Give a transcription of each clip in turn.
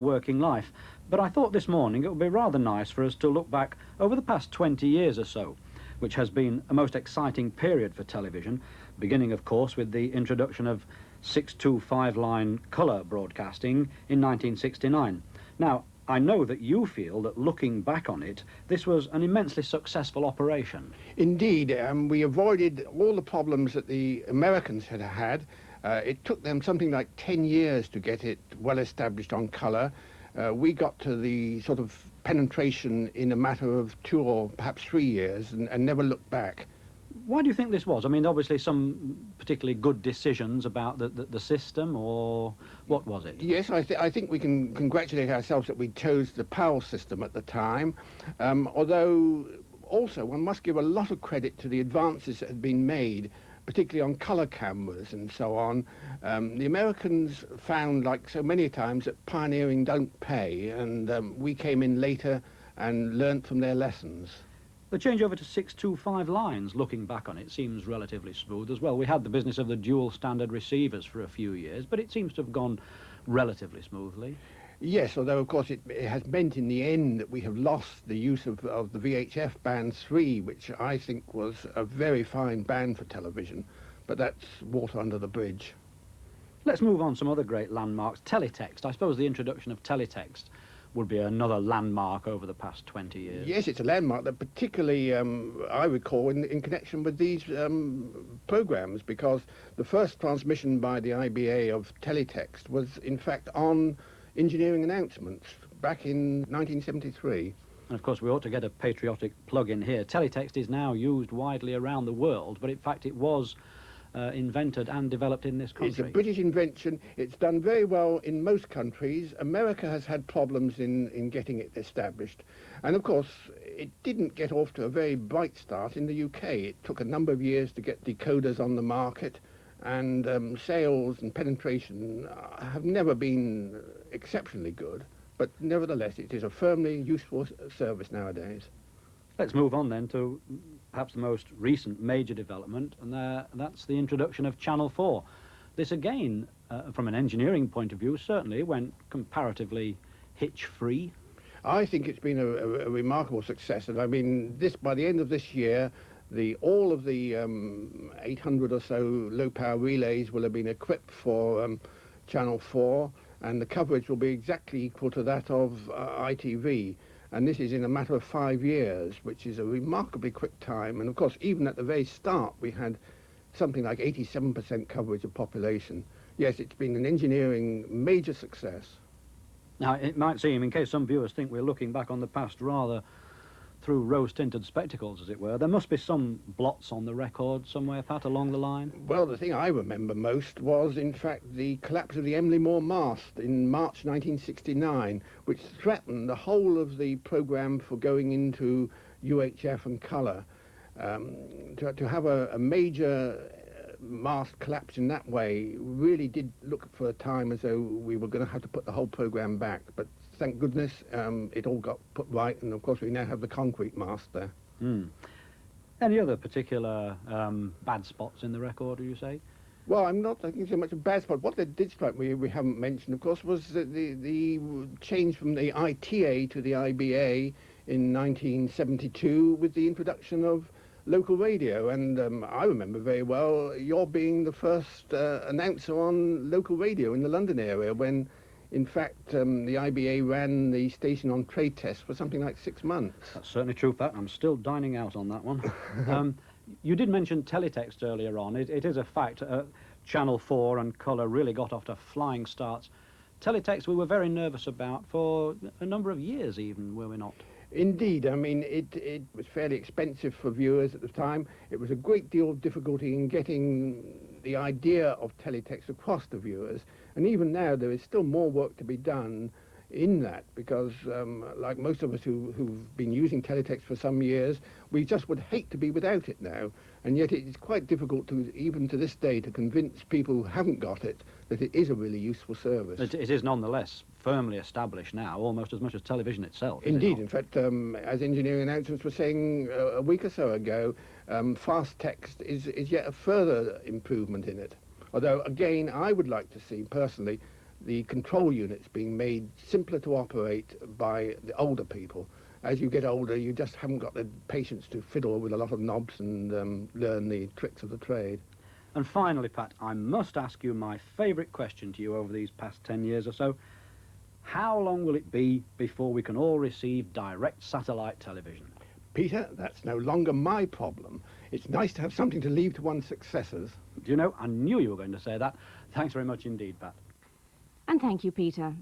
working life. But I thought this morning it would be rather nice for us to look back over the past 20 years or so, which has been a most exciting period for television, beginning, of course, with the introduction of 625-line colour broadcasting in 1969. Now, I know that you feel that looking back on it, this was an immensely successful operation. Indeed, we avoided all the problems that the Americans had had. It took them something like 10 years to get it well established on colour. We got to the sort of penetration in a matter of 2 or perhaps 3 years and never looked back. Why do you think this was? I mean, obviously some particularly good decisions about the system, or what was it? Yes, I think we can congratulate ourselves that we chose the Powell system at the time, although also one must give a lot of credit to the advances that had been made, particularly on colour cameras and so on. The Americans found, like so many times, that pioneering don't pay, and we came in later and learnt from their lessons. The change over to 625 lines, looking back on it, seems relatively smooth as well. We had the business of the dual standard receivers for a few years, but it seems to have gone relatively smoothly. Yes, although of course it has meant in the end that we have lost the use of the VHF band 3, which I think was a very fine band for television, but that's water under the bridge. Let's move on to some other great landmarks. Teletext. I suppose the introduction of teletext would be another landmark over the past 20 years. Yes, it's a landmark that particularly I recall in connection with these programs, because the first transmission by the IBA of teletext was in fact on engineering announcements back in 1973. And of course we ought to get a patriotic plug in here. Teletext is now used widely around the world, but in fact it was invented and developed in this country. It's a British invention. It's done very well in most countries. America has had problems in getting it established. And of course, it didn't get off to a very bright start in the UK. It took a number of years to get decoders on the market, and sales and penetration have never been exceptionally good. But nevertheless, it is a firmly useful service nowadays. Let's move on then to perhaps the most recent major development, and that's the introduction of Channel 4. This again, from an engineering point of view, certainly went comparatively hitch-free. I think it's been a remarkable success, and I mean, by the end of this year, all of the 800 or so low-power relays will have been equipped for Channel 4, and the coverage will be exactly equal to that of ITV. And this is in a matter of 5 years, which is a remarkably quick time. And of course, even at the very start, we had something like 87% coverage of population. Yes, it's been an engineering major success. Now, it might seem, in case some viewers think we're looking back on the past rather through rose-tinted spectacles, as it were, there must be some blots on the record somewhere, Pat, along the line? Well, the thing I remember most was, in fact, the collapse of the Emley Moor Mast in March 1969, which threatened the whole of the programme for going into UHF and colour. To have a major mast collapse in that way really did look for a time as though we were going to have to put the whole programme back. But thank goodness it all got put right, and of course we now have the concrete mast there. Any other particular bad spots in the record, do you say? Well, I'm not thinking so much of bad spot. What they did strike me, we haven't mentioned, of course, was the change from the ITA to the IBA in 1972 with the introduction of local radio. And I remember very well your being the first announcer on local radio in the London area when, in fact, the IBA ran the station on trade test for something like 6 months. That's certainly true, Pat. I'm still dining out on that one. You did mention teletext earlier on. It is a fact. Channel 4 and colour really got off to flying starts. Teletext we were very nervous about for a number of years even, were we not? Indeed. I mean, it was fairly expensive for viewers at the time. It was a great deal of difficulty in getting the idea of teletext across to viewers. And even now, there is still more work to be done in that, because like most of us who've been using teletext for some years, we just would hate to be without it now. And yet it's quite difficult to, even to this day, to convince people who haven't got it that it is a really useful service. It is nonetheless firmly established now, almost as much as television itself. Indeed. In fact, as engineering announcements were saying a week or so ago, fast text is yet a further improvement in it. Although, again, I would like to see, personally, the control units being made simpler to operate by the older people. As you get older, you just haven't got the patience to fiddle with a lot of knobs and learn the tricks of the trade. And finally, Pat, I must ask you my favourite question to you over these past 10 years or so. How long will it be before we can all receive direct satellite television? Peter, that's no longer my problem. It's nice to have something to leave to one's successors. Do you know, I knew you were going to say that. Thanks very much indeed, Pat. And thank you, Peter.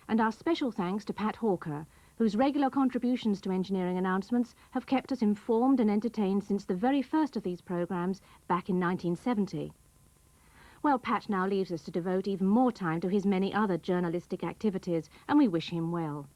And our special thanks to Pat Hawker, whose regular contributions to engineering announcements have kept us informed and entertained since the very first of these programmes back in 1970. Well, Pat now leaves us to devote even more time to his many other journalistic activities, and we wish him well.